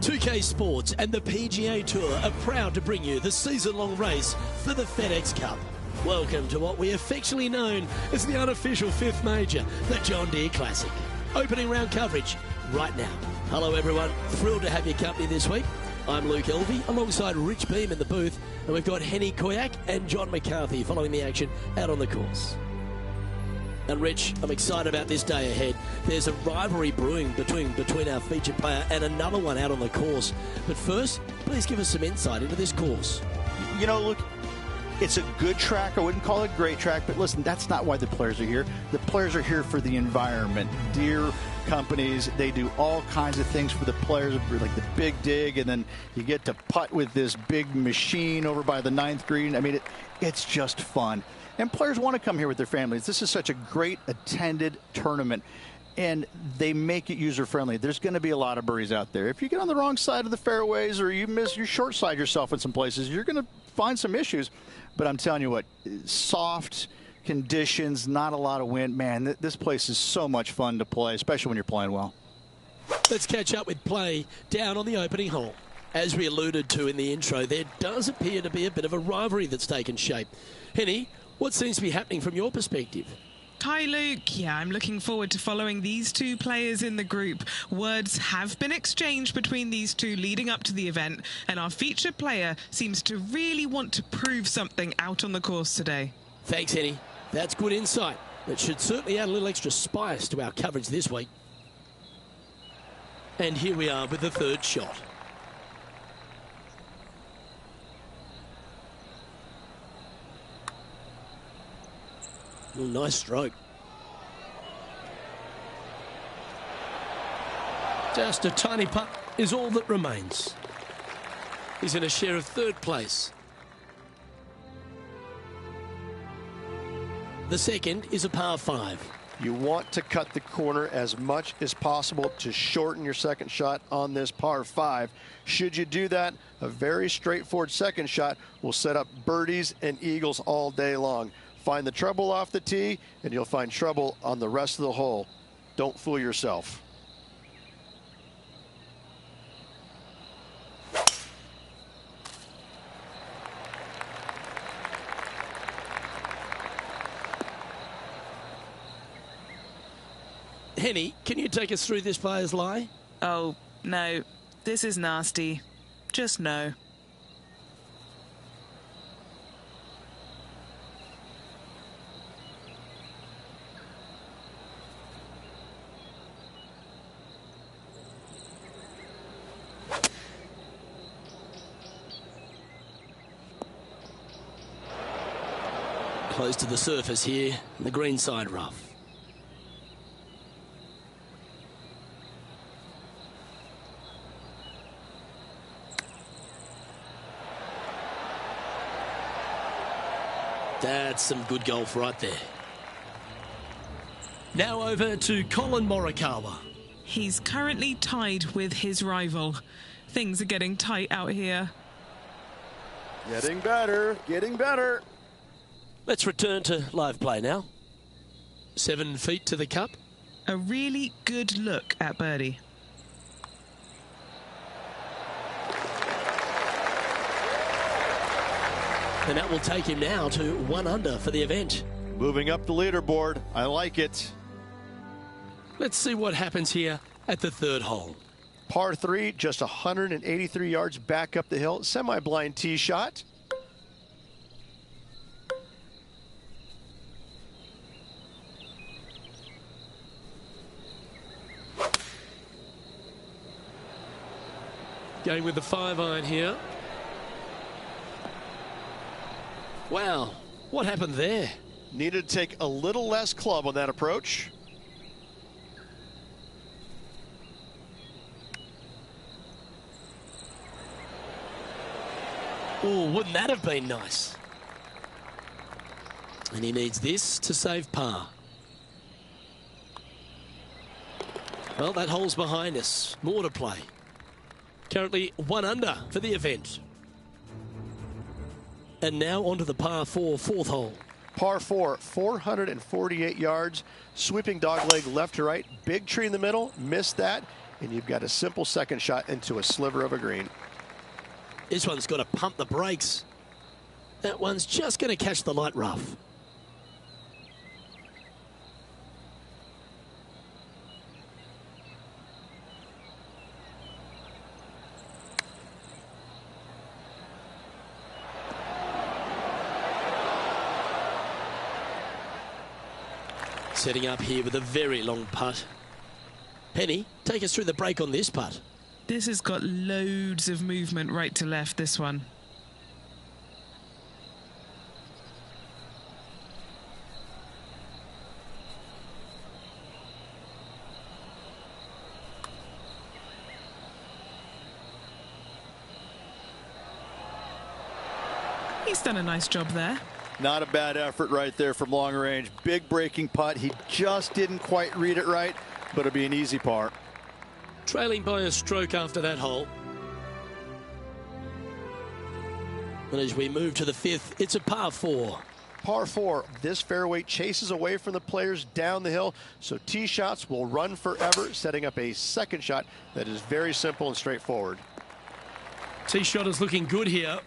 2K Sports and the PGA Tour are proud to bring you the season-long race for the FedEx Cup. Welcome to what we affectionately known as the unofficial fifth major, the John Deere Classic. Opening round coverage right now. Hello everyone, thrilled to have your company this week. I'm Luke Elvey alongside Rich Beam in the booth, and we've got Henny Koyak and John McCarthy following the action out on the course. And Rich, I'm excited about this day ahead. There's a rivalry brewing between our featured player and another one out on the course. But first, please give us some insight into this course. You know, look, it's a good track. I wouldn't call it a great track, but listen, that's not why the players are here. The players are here for the environment. Deere companies, they do all kinds of things for the players, like the big dig, and then you get to putt with this big machine over by the 9th green. I mean, it's just fun. And players want to come here with their families. This is such a great attended tournament, and they make it user-friendly. There's going to be a lot of birdies out there. If you get on the wrong side of the fairways or you short side yourself in some places, you're going to find some issues. But I'm telling you what, soft conditions, not a lot of wind. Man, this place is so much fun to play, especially when you're playing well. Let's catch up with play down on the opening hole. As we alluded to in the intro, there does appear to be a bit of a rivalry that's taken shape. Henny, what seems to be happening from your perspective? Hi Luke, yeah, I'm looking forward to following these two players in the group. Words have been exchanged between these two leading up to the event, and our featured player seems to really want to prove something out on the course today. Thanks, Henny. That's good insight. That should certainly add a little extra spice to our coverage this week. And here we are with the third shot. Oh, nice stroke. Just a tiny putt is all that remains. He's in a share of third place. The second is a par 5. You want to cut the corner as much as possible to shorten your second shot on this par 5. Should you do that, a very straightforward second shot will set up birdies and eagles all day long. Find the trouble off the tee, and you'll find trouble on the rest of the hole. Don't fool yourself. Henny, can you take us through this player's lie? Oh, no, this is nasty. Just no. Close to the surface here, the green side rough. That's some good golf right there. Now over to Colin Morikawa. He's currently tied with his rival. Things are getting tight out here. Getting better, getting better. Let's return to live play now. 7 feet to the cup. A really good look at birdie. And that will take him now to 1 under for the event. Moving up the leaderboard. I like it. Let's see what happens here at the third hole. Par 3, just 183 yards back up the hill. Semi-blind tee shot. Going with the 5-iron here. Wow, what happened there? Needed to take a little less club on that approach. Oh, wouldn't that have been nice? And he needs this to save par. Well, that hole's behind us. More to play. Currently 1 under for the event. And now onto the par 4 fourth hole. Par 4, 448 yards, sweeping dogleg left to right, big tree in the middle, missed that, and you've got a simple second shot into a sliver of a green. This one's got to pump the brakes. That one's just going to catch the light rough. Setting up here with a very long putt. Penny, take us through the break on this putt. This has got loads of movement right to left, this one. He's done a nice job there. Not a bad effort right there from long range. Big breaking putt. He just didn't quite read it right, but it'll be an easy par. Trailing by a stroke after that hole. And as we move to the fifth, it's a par 4. Par 4, this fairway chases away from the players down the hill, so tee shots will run forever, setting up a second shot that is very simple and straightforward. Tee shot is looking good here.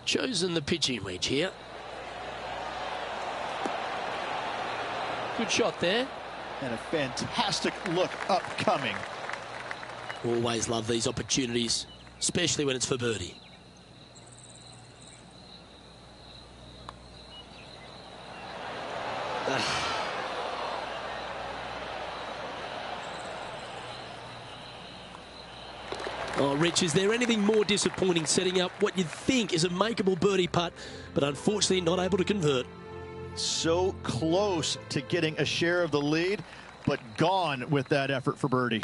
Chosen the pitching wedge here. Good shot there. And a fantastic look upcoming. Always love these opportunities, especially when it's for birdie. Oh, Rich, is there anything more disappointing setting up what you'd think is a makeable birdie putt, but unfortunately not able to convert? So close to getting a share of the lead, but gone with that effort for birdie.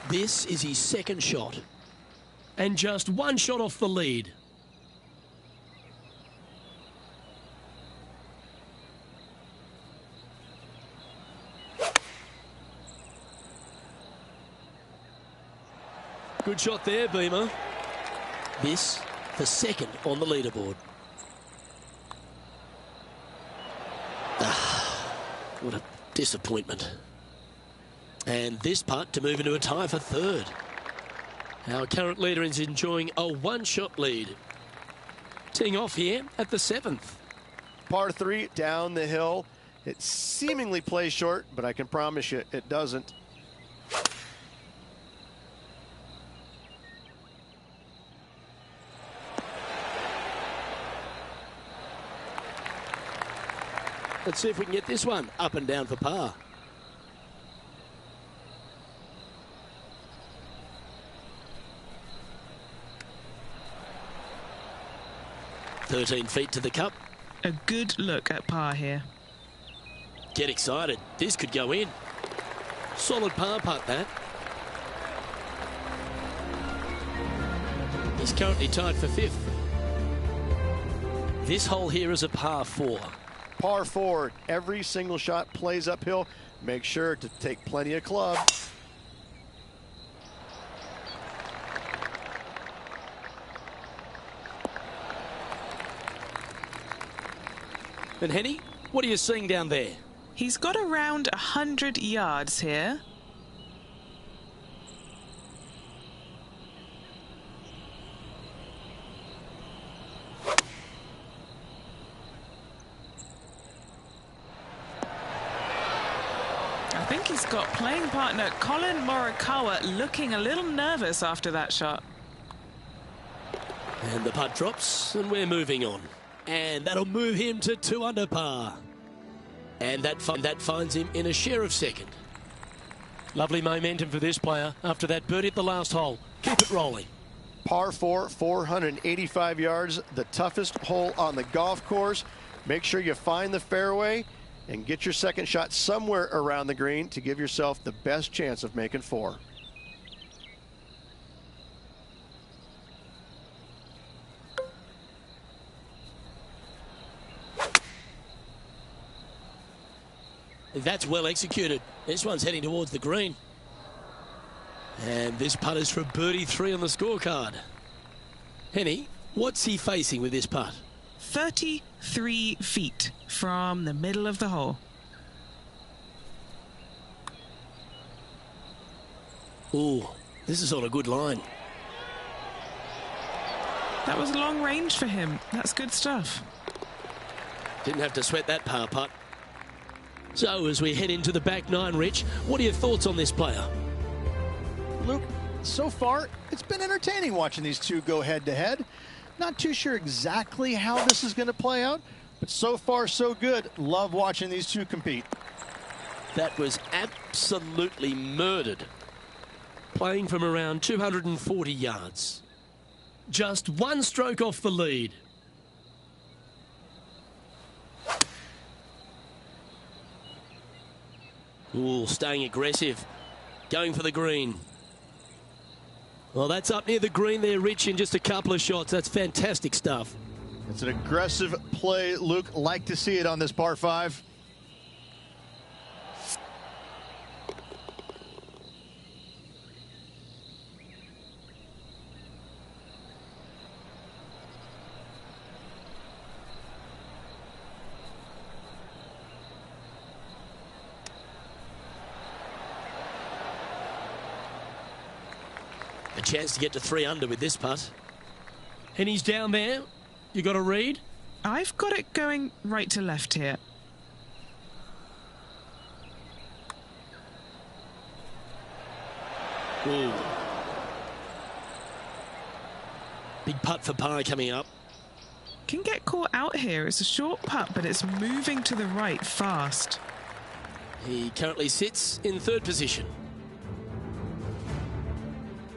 This is his second shot, and just one shot off the lead. Good shot there, Beamer. This, the second on the leaderboard. What a disappointment. And this putt to move into a tie for third. Our current leader is enjoying a one-shot lead. Teeing off here at the 7th. Par 3 down the hill. It seemingly plays short, but I can promise you it doesn't. Let's see if we can get this one up and down for par. "13 feet to the cup." A good look at par here. Get excited. This could go in. Solid par putt, that. He's currently tied for 5th. This hole here is a par 4. Par 4, every single shot plays uphill. Make sure to take plenty of club. And Henny, what are you seeing down there? He's got around 100 yards here. I think he's got playing partner Colin Morikawa looking a little nervous after that shot. And the putt drops, and we're moving on. And that'll move him to 2 under par. And that finds him in a share of second. Lovely momentum for this player after that birdie at the last hole. Keep it rolling. Par 4, 485 yards, the toughest hole on the golf course. Make sure you find the fairway and get your second shot somewhere around the green to give yourself the best chance of making 4. That's well executed. This one's heading towards the green. And this putt is for birdie 3 on the scorecard. Henny, what's he facing with this putt? 33 feet from the middle of the hole. Ooh, this is on a good line. That was long range for him. That's good stuff. Didn't have to sweat that par putt. So as we head into the back 9, Rich, what are your thoughts on this player? Luke, so far, it's been entertaining watching these two go head-to-head. Not too sure exactly how this is going to play out, but so far, so good. Love watching these two compete. That was absolutely murdered. Playing from around 240 yards. Just 1 stroke off the lead. Ooh, staying aggressive. Going for the green. Well, that's up near the green there, Rich, in just a couple of shots. That's fantastic stuff. It's an aggressive play, Luke. Like to see it on this par 5. A chance to get to 3 under with this putt. And he's down there. You got a read? I've got it going right to left here. Ooh. Big putt for par coming up. Can get caught out here. It's a short putt, but it's moving to the right fast. He currently sits in 3rd position.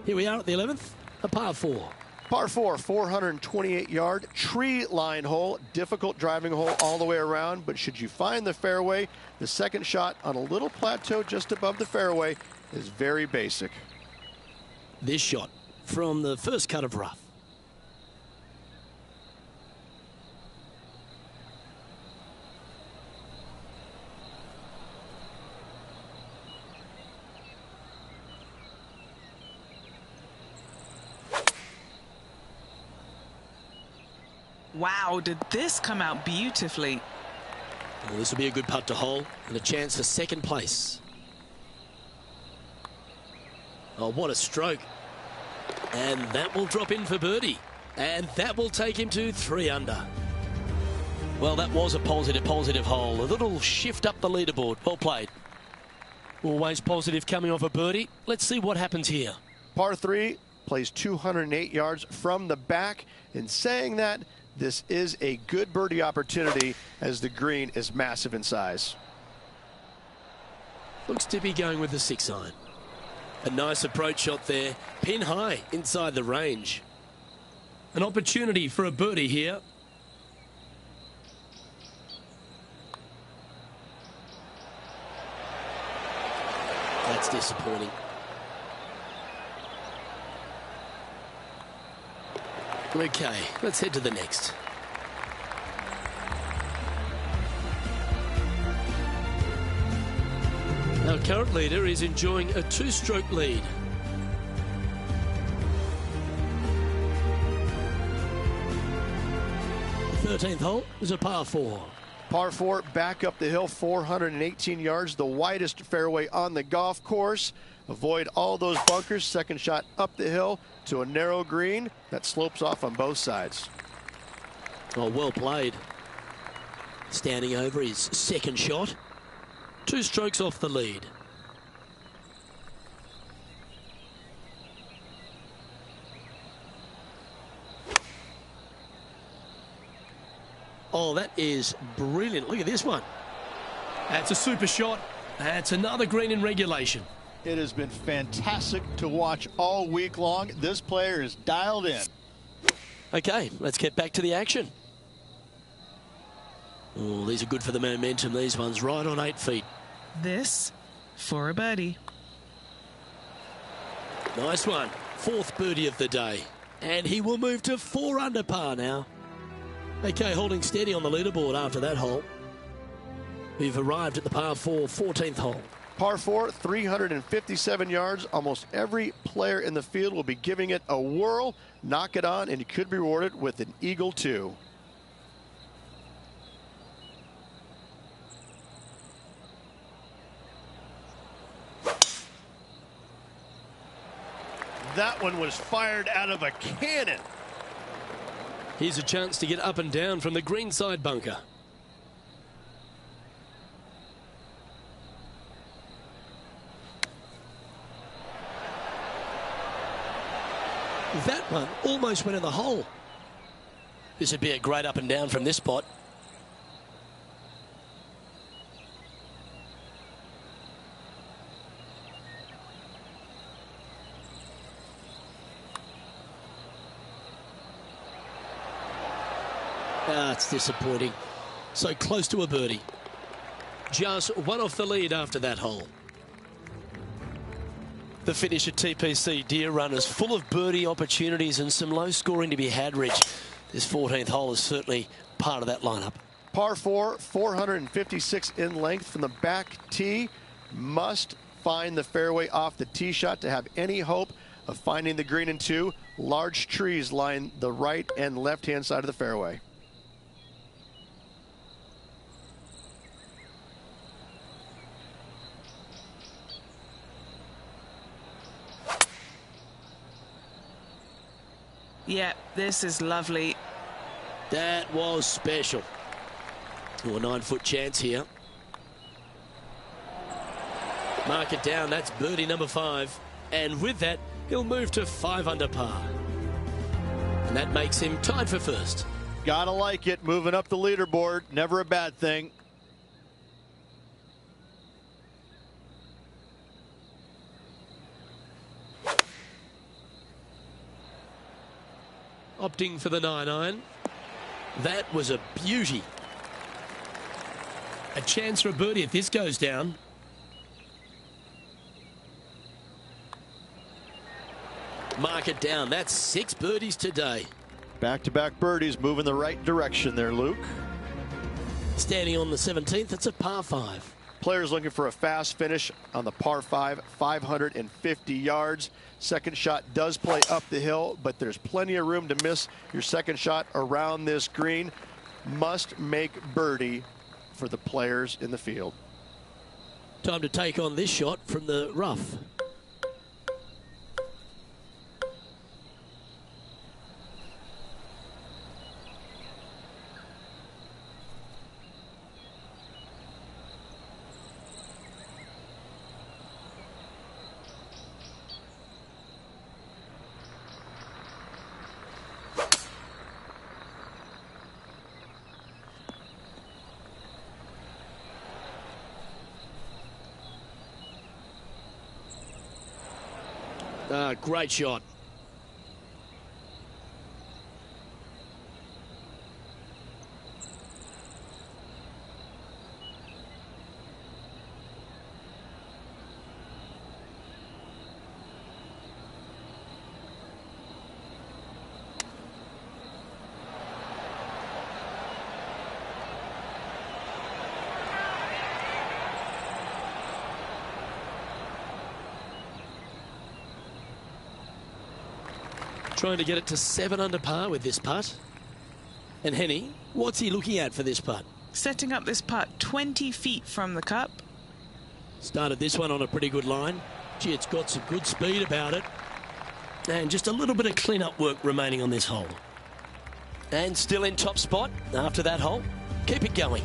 Here we are at the 11th, a par 4. Par 4, 428-yard tree line hole. Difficult driving hole all the way around, but should you find the fairway, the second shot on a little plateau just above the fairway is very basic. This shot from the first cut of rough. Wow, did this come out beautifully. Well, this will be a good putt to hole and a chance for 2nd place. Oh, what a stroke. And that will drop in for birdie. And that will take him to 3 under. Well, that was a positive hole. A little shift up the leaderboard. Well played. Always positive coming off a birdie. Let's see what happens here. Par 3 plays 208 yards from the back. In saying that, this is a good birdie opportunity as the green is massive in size. Looks to be going with the 6-iron. A nice approach shot there. Pin high inside the range. An opportunity for a birdie here. That's disappointing. Okay, let's head to the next. Our current leader is enjoying a 2-stroke lead. The 13th hole is a par 4. Par 4, back up the hill, 418 yards, the widest fairway on the golf course. Avoid all those bunkers. Second shot up the hill to a narrow green that slopes off on both sides. Oh, well played. Standing over his second shot. 2 strokes off the lead. Oh, that is brilliant. Look at this one. That's a super shot. That's another green in regulation. It has been fantastic to watch all week long. This player is dialed in. Okay, let's get back to the action. Oh, these are good for the momentum, these ones, right on 8 feet. This for a birdie. Nice one. 4th birdie of the day. And he will move to 4 under par now. Okay, holding steady on the leaderboard after that hole. We've arrived at the par 4, 14th hole. Par 4, 357 yards. Almost every player in the field will be giving it a whirl. Knock it on, and you could be rewarded with an eagle, too. That one was fired out of a cannon. Here's a chance to get up and down from the greenside bunker. That one almost went in the hole. This would be a great up and down from this spot. Ah, it's disappointing. So close to a birdie. Just one off the lead after that hole. The finish at TPC Deere runners full of birdie opportunities and some low scoring to be had, Rich. This 14th hole is certainly part of that lineup. Par 4, 456 in length from the back tee. Must find the fairway off the tee shot to have any hope of finding the green in 2. Large trees line the right and left-hand side of the fairway. Yeah, this is lovely. That was special. Oh, a 9-foot chance here. Mark it down. That's birdie number 5. And with that, he'll move to 5 under par. And that makes him tied for first. Gotta like it. Moving up the leaderboard. Never a bad thing. Opting for the 9-iron. That was a beauty. A chance for a birdie if this goes down. Mark it down. That's 6 birdies today. Back-to-back birdies, moving the right direction there, Luke. Standing on the 17th, it's a par 5. Players looking for a fast finish on the par 5, 550 yards. Second shot does play up the hill, but there's plenty of room to miss your second shot around this green. Must make birdie for the players in the field. Time to take on this shot from the rough. Great shot. Trying to get it to 7 under par with this putt. And Henny, what's he looking at for this putt? Setting up this putt 20 feet from the cup. Started this one on a pretty good line. Gee, it's got some good speed about it. And just a little bit of clean-up work remaining on this hole. And still in top spot after that hole. Keep it going.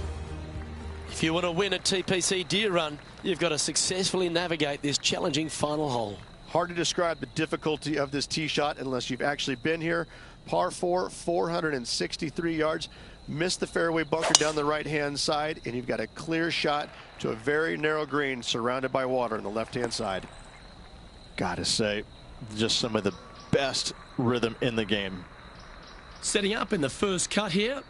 If you want to win at TPC Deere Run, you've got to successfully navigate this challenging final hole. Hard to describe the difficulty of this tee shot unless you've actually been here. Par 4, 463 yards. Missed the fairway bunker down the right-hand side, and you've got a clear shot to a very narrow green surrounded by water on the left-hand side. Gotta say, just some of the best rhythm in the game. Setting up in the first cut here.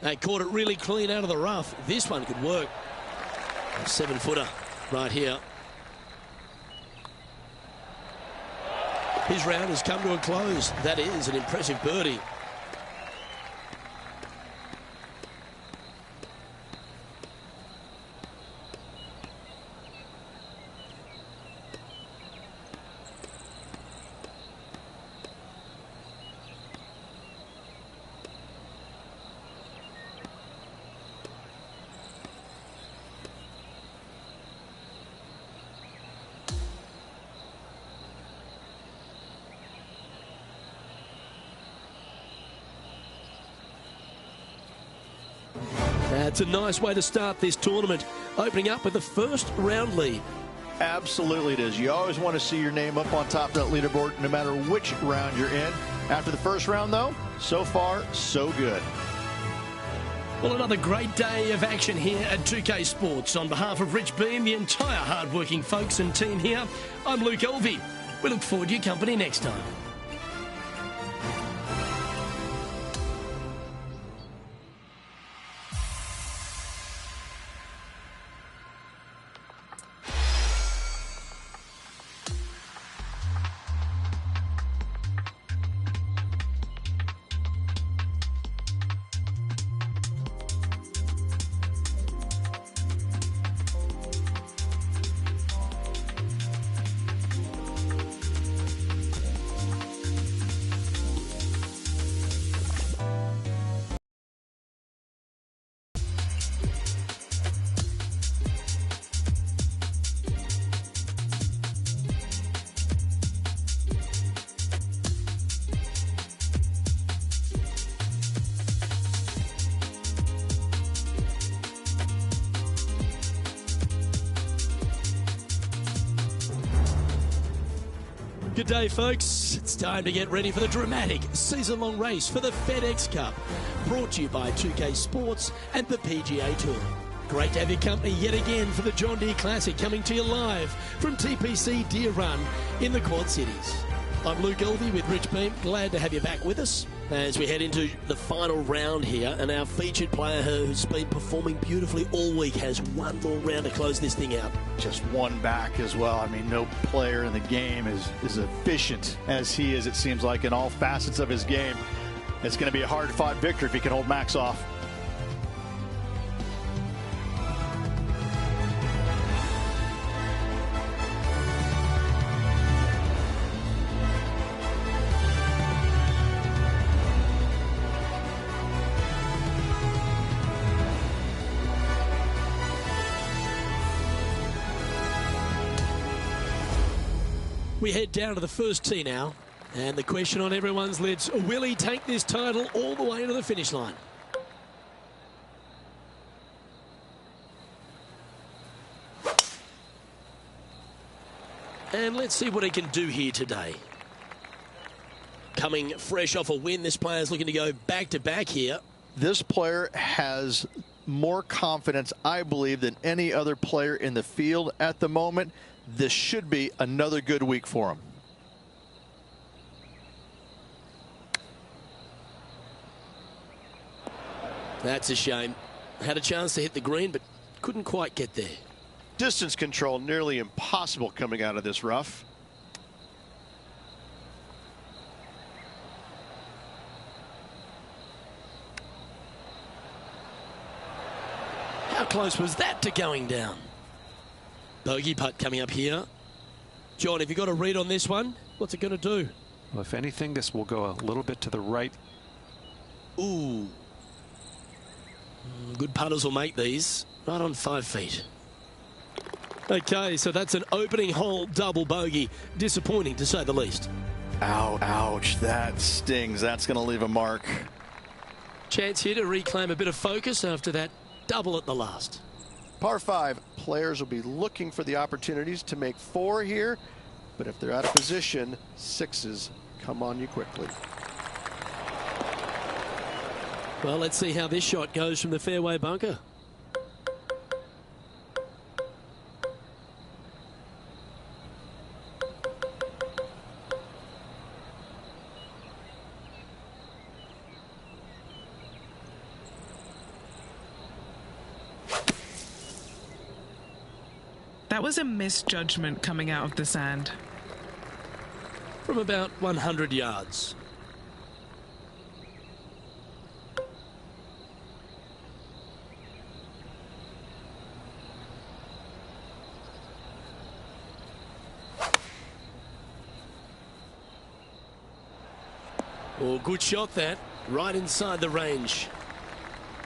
They caught it really clean out of the rough. This one could work. A 7-footer right here. His round has come to a close. That is an impressive birdie. That's a nice way to start this tournament, opening up with the first round lead. Absolutely it is. You always want to see your name up on top of that leaderboard, no matter which round you're in. After the first round, though, so far, so good. Well, another great day of action here at 2K Sports. On behalf of Rich Beam, the entire hard-working folks and team here, I'm Luke Elvey. We look forward to your company next time. Good day, folks. It's time to get ready for the dramatic season-long race for the FedEx Cup. Brought to you by 2K Sports and the PGA Tour. Great to have your company yet again for the John Deere Classic, coming to you live from TPC Deere Run in the Quad Cities. I'm Luke Elvey with Rich Beam. Glad to have you back with us as we head into the final round here. And our featured player who's been performing beautifully all week has one more round to close this thing out. Just one back as well. I mean, no player in the game is as efficient as he is, it seems like, in all facets of his game. It's going to be a hard-fought victory if he can hold Max off. We head down to the first tee now, and the question on everyone's lips, will he take this title all the way to the finish line? And let's see what he can do here today. Coming fresh off a win, this player's looking to go back-to-back here. This player has more confidence, I believe, than any other player in the field at the moment. This should be another good week for him. That's a shame. Had a chance to hit the green, but couldn't quite get there. Distance control nearly impossible coming out of this rough. How close was that to going down? Bogey putt coming up here. John, have you got a read on this one? What's it going to do? Well, if anything, this will go a little bit to the right. Ooh. Good putters will make these. Right on 5 feet. Okay, so that's an opening hole double bogey. Disappointing, to say the least. Ow, ouch. That stings. That's going to leave a mark. Chance here to reclaim a bit of focus after that double at the last. Par 5, players will be looking for the opportunities to make 4 here. but if they're out of position, sixes come on you quickly. Well, let's see how this shot goes from the fairway bunker. That was a misjudgment coming out of the sand. From about 100 yards. Oh, good shot that. Right inside the range.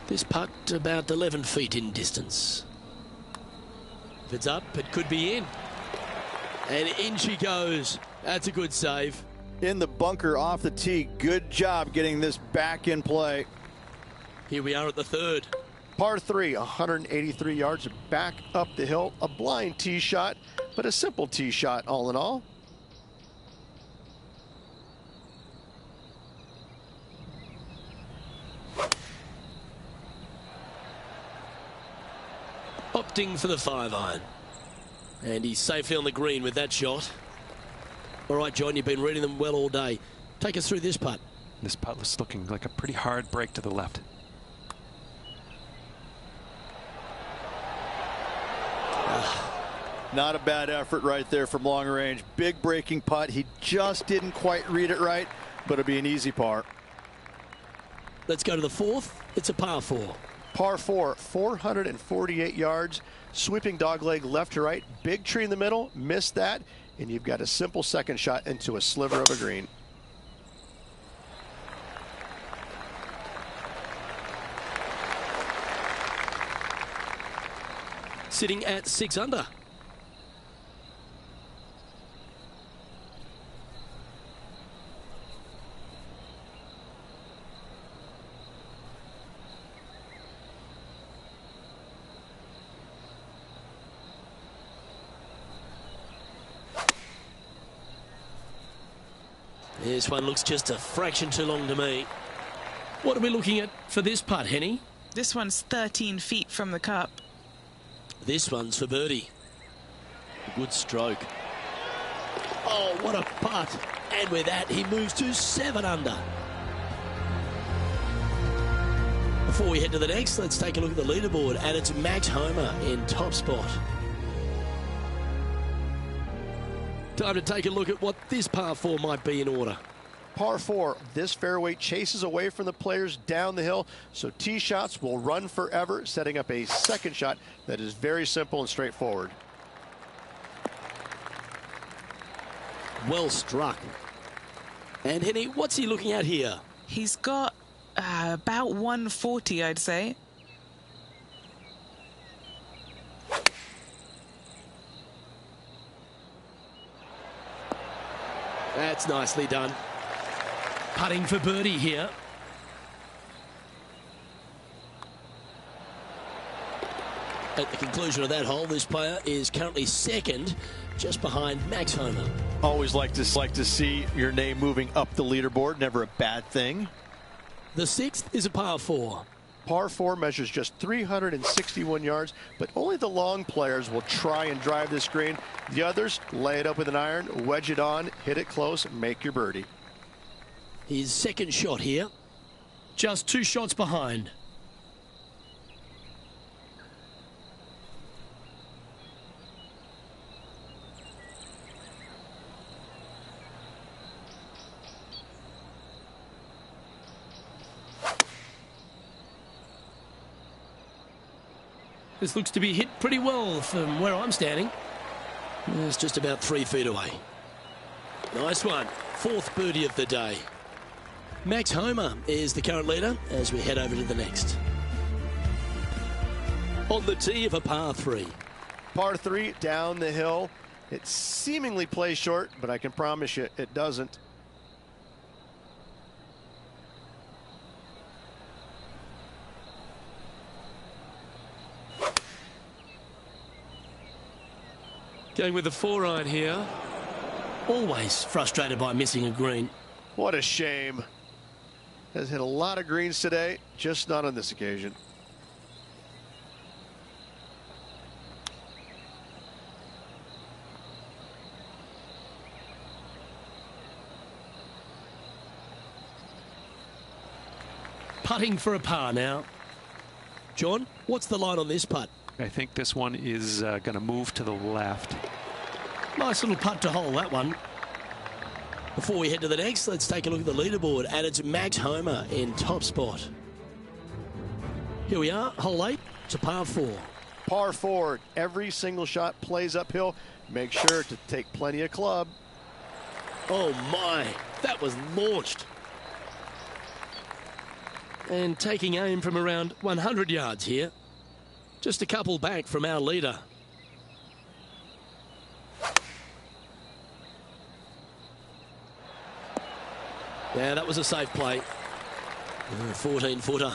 This putt about 11 feet in distance. If it's up, it could be in. And in she goes. That's a good save. In the bunker off the tee. Good job getting this back in play. Here we are at the third. Par 3, 183 yards back up the hill. A blind tee shot, but a simple tee shot all in all. Opting for the 5-iron. And he's safely on the green with that shot. All right, John, you've been reading them well all day. Take us through this putt. This putt was looking like a pretty hard break to the left. Not a bad effort right there from long range. Big breaking putt. He just didn't quite read it right, but it'll be an easy par. Let's go to the fourth. It's a par 4. Par 4, 448 yards. Sweeping dogleg left to right. Big tree in the middle. Missed that. And you've got a simple second shot into a sliver of a green. Sitting at 6 under. This one looks just a fraction too long to me. What are we looking at for this putt, Henny? This one's 13 feet from the cup. This one's for birdie. Good stroke. Oh, what a putt. And with that, he moves to 7 under. Before we head to the next, let's take a look at the leaderboard. And it's Max Homer in top spot. Time to take a look at what this par 4 might be in order. Par 4, this fairway chases away from the players down the hill, so tee shots will run forever, setting up a second shot that is very simple and straightforward. Well struck. And Henny, what's he looking at here? He's got about 140, I'd say. That's nicely done. Putting for birdie here. At the conclusion of that hole, this player is currently second, just behind Max Homer. Always like to see your name moving up the leaderboard. Never a bad thing. The sixth is a par 4. Par 4 measures just 361 yards, but only the long players will try and drive this green. The others lay it up with an iron, wedge it on, hit it close, make your birdie. His second shot here, just 2 shots behind. This looks to be hit pretty well from where I'm standing. It's just about 3 feet away. Nice one. 4th birdie of the day. Max Homer is the current leader as we head over to the next. On the tee of a par 3. Par 3 down the hill. It seemingly plays short, but I can promise you it doesn't. Going with the 4-iron here. Always frustrated by missing a green. What a shame. Has hit a lot of greens today, just not on this occasion. Putting for a par now. John, what's the line on this putt? I think this one is going to move to the left. Nice little putt to hole, that one. Before we head to the next, let's take a look at the leaderboard. And it's Max Homer in top spot. Here we are, hole 8. It's a par 4. Par 4. Every single shot plays uphill. Make sure to take plenty of club. Oh my, that was launched. And taking aim from around 100 yards here. Just a couple back from our leader. Yeah, that was a safe play. 14-footer.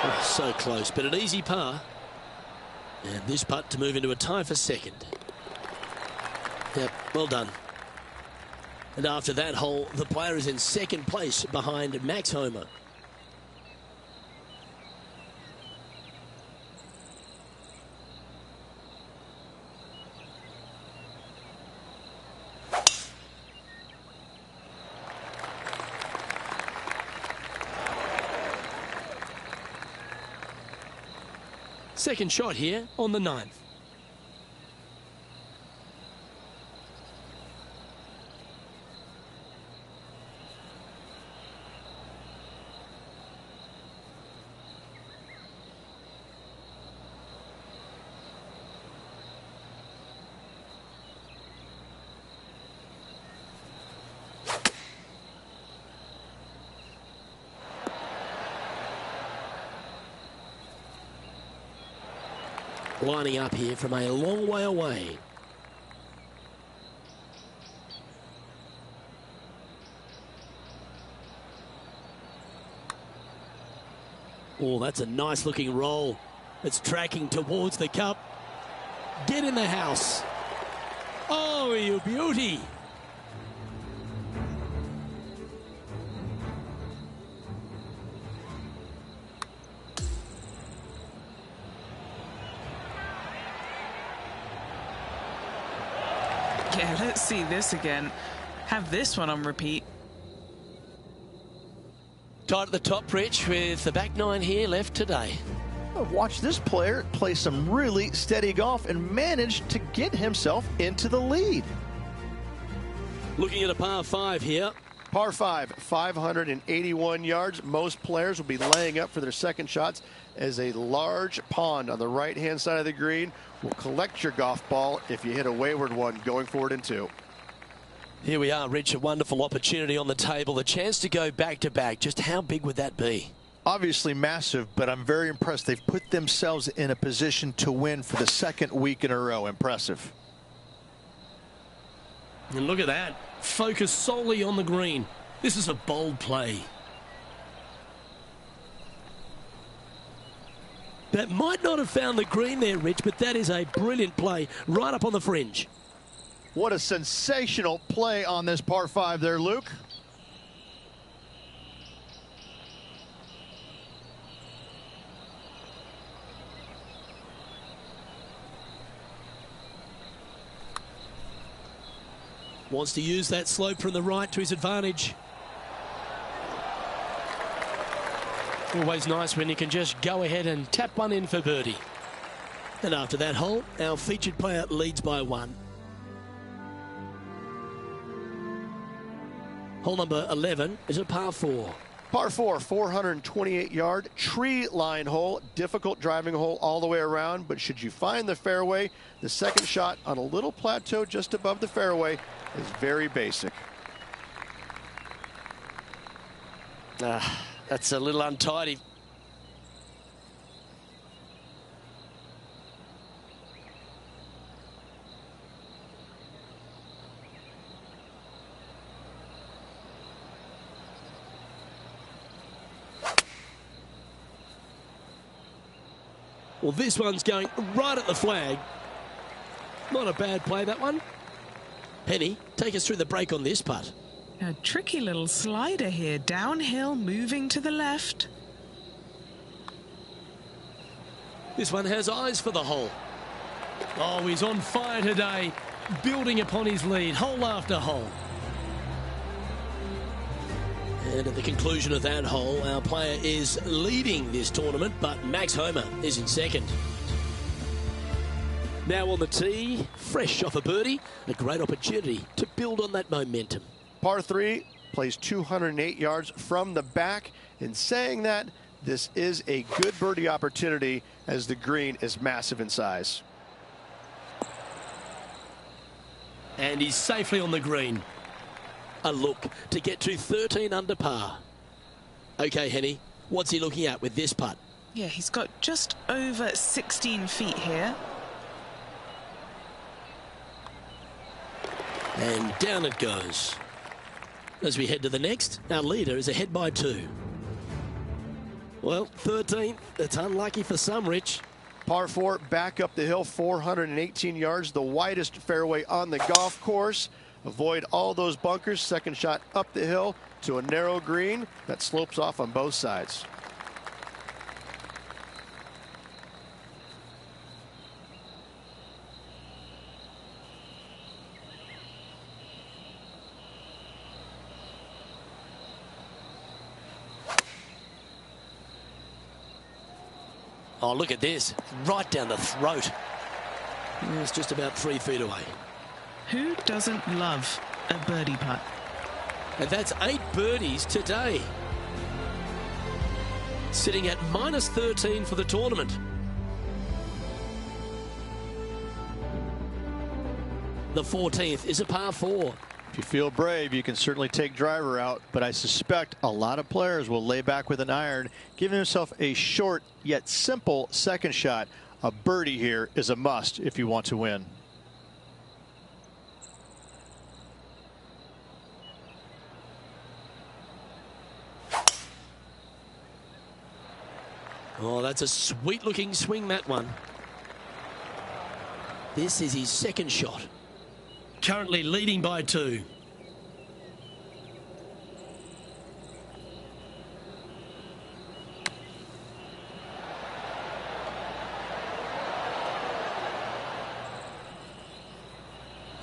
Oh, so close, but an easy par. And this putt to move into a tie for second. Yep, well done. And after that hole, the player is in second place behind Max Homer. Second shot here on the 9th. Lining up here from a long way away. Oh, that's a nice looking roll. It's tracking towards the cup. Get in the house. Oh, you beauty. Yeah, let's see this again. Have this one on repeat. Tight at the top, Rich, with the back 9 here left today. Watch this player play some really steady golf and manage to get himself into the lead. Looking at a par 5 here. Par 5, 581 yards. Most players will be laying up for their second shots as a large pond on the right-hand side of the green will collect your golf ball if you hit a wayward one going forward in 2. Here we are, Rich, a wonderful opportunity on the table. The chance to go back-to-back. Just how big would that be? Obviously massive, but I'm very impressed. They've put themselves in a position to win for the second week in a row. Impressive. And look at that. Focus solely on the green. This is a bold play. That might not have found the green there, Rich, but that is a brilliant play right up on the fringe. What a sensational play on this par 5 there, Luke. Wants to use that slope from the right to his advantage. Always nice when you can just go ahead and tap one in for birdie. And after that hole, our featured player leads by 1. Hole number 11 is a par 4. Par 4, 428-yard tree line hole. Difficult driving hole all the way around, but should you find the fairway, the second shot on a little plateau just above the fairway is very basic. That's a little untidy. Well, this one's going right at the flag. Not a bad play, that one. Penny, take us through the break on this putt. A tricky little slider here, downhill, moving to the left. This one has eyes for the hole. Oh, he's on fire today, building upon his lead, hole after hole. And at the conclusion of that hole, our player is leading this tournament, but Max Homer is in second. Now on the tee, fresh off a birdie, a great opportunity to build on that momentum. Par 3 plays 208 yards from the back. In saying that, this is a good birdie opportunity as the green is massive in size. And he's safely on the green. A look to get to 13 under par. Okay, Henny, what's he looking at with this putt? Yeah, he's got just over 16 feet here. And down it goes. As we head to the next, our leader is ahead by 2. Well, 13th, it's unlucky for some, Rich. Par 4, back up the hill, 418 yards, the widest fairway on the golf course. Avoid all those bunkers. Second shot up the hill to a narrow green that slopes off on both sides. Oh, look at this. Right down the throat. It's just about 3 feet away. Who doesn't love a birdie putt? And that's 8 birdies today. Sitting at minus 13 for the tournament. The 14th is a par 4. If you feel brave, you can certainly take driver out, but I suspect a lot of players will lay back with an iron, giving himself a short yet simple second shot. A birdie here is a must if you want to win. Oh, that's a sweet-looking swing, that one. This is his second shot. Currently leading by 2.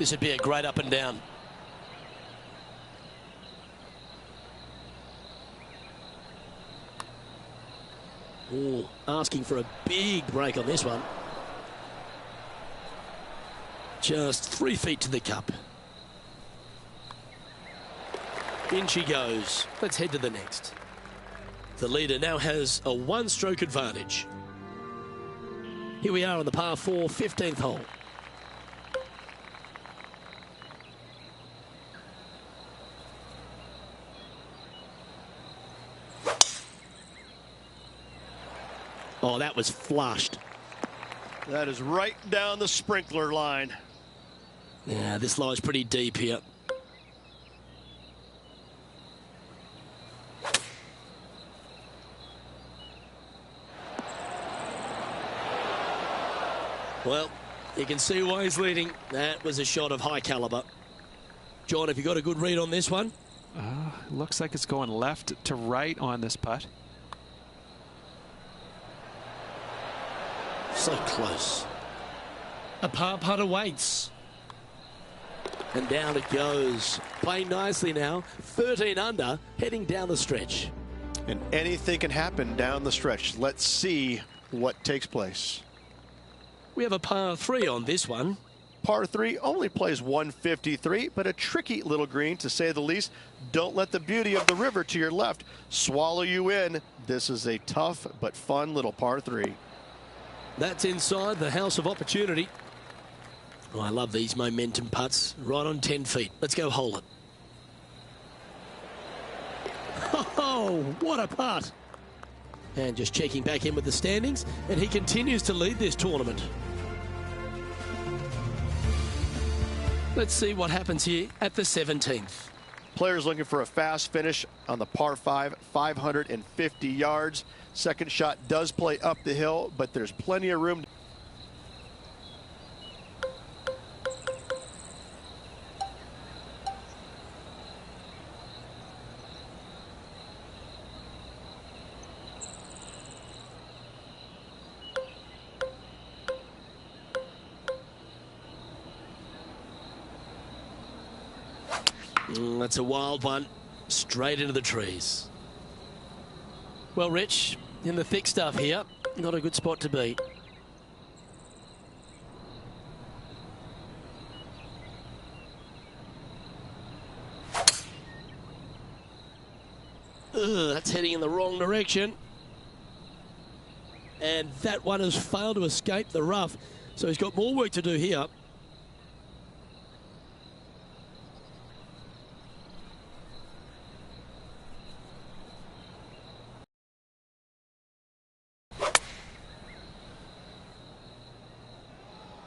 This would be a great up and down. Oh, asking for a big break on this one. Just 3 feet to the cup. In she goes. Let's head to the next. The leader now has a 1-stroke advantage. Here we are on the par 4, 15th hole. Oh, that was flushed. That is right down the sprinkler line. Yeah, this lies pretty deep here. Well, you can see why he's leading. That was a shot of high caliber. John, have you got a good read on this one? Looks like it's going left to right on this putt. So close. A par putt awaits. And down it goes. Playing nicely now. 13 under, heading down the stretch. And anything can happen down the stretch. Let's see what takes place. We have a par 3 on this one. Par 3 only plays 153, but a tricky little green to say the least. Don't let the beauty of the river to your left swallow you in. This is a tough but fun little par 3. That's inside the house of opportunity. Oh, I love these momentum putts. Right on 10 feet. Let's go hole it. Oh, what a putt. And just checking back in with the standings, and he continues to lead this tournament. Let's see what happens here at the 17th. Players looking for a fast finish on the par 5, 550 yards. Second shot does play up the hill, but there's plenty of room. That's a wild one, straight into the trees. Well, Rich, in the thick stuff here, not a good spot to be. That's heading in the wrong direction. And that one has failed to escape the rough, so he's got more work to do here.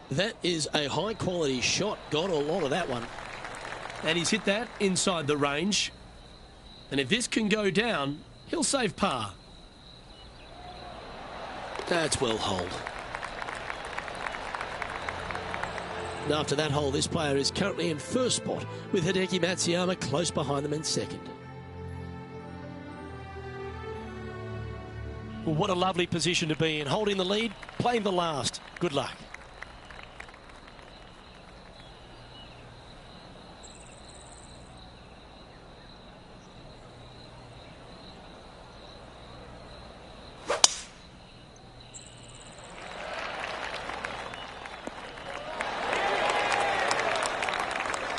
That is a high-quality shot. Got a lot of that one. And he's hit that inside the range. And if this can go down, he'll save par. That's well holed. And after that hole, this player is currently in first spot, with Hideki Matsuyama close behind them in second. Well, what a lovely position to be in. Holding the lead, playing the last. Good luck.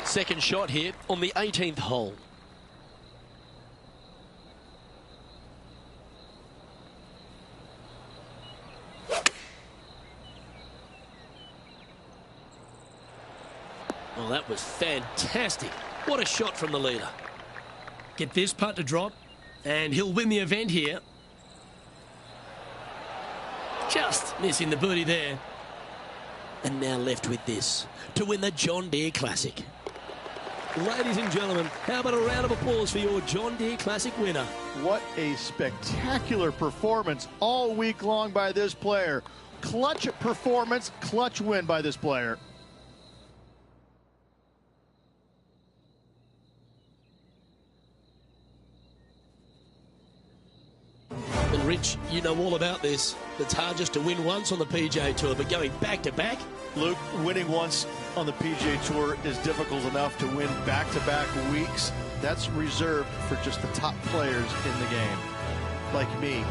Second shot here on the 18th hole. Oh, that was fantastic. What a shot from the leader. Get this putt to drop, and he'll win the event here. Just missing the birdie there. And now left with this to win the John Deere Classic. Ladies and gentlemen, how about a round of applause for your John Deere Classic winner? What a spectacular performance all week long by this player. Clutch performance, clutch win by this player. And Rich, you know all about this. It's hard just to win once on the PGA Tour, but going back to back. Luke, winning once on the PGA Tour is difficult enough. To win back-to-back weeks, that's reserved for just the top players in the game, like me,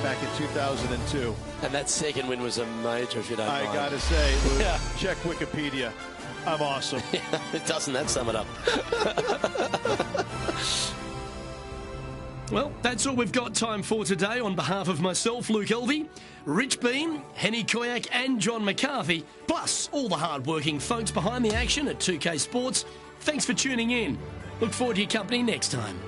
back in 2002. And that second win was a major, if you don't mind. I gotta say, Luke, check Wikipedia. I'm awesome. Doesn't that sum it up? Well, that's all we've got time for today. On behalf of myself, Luke Elvey, Rich Bean, Henny Koyak and John McCarthy, plus all the hard-working folks behind the action at 2K Sports, thanks for tuning in. Look forward to your company next time.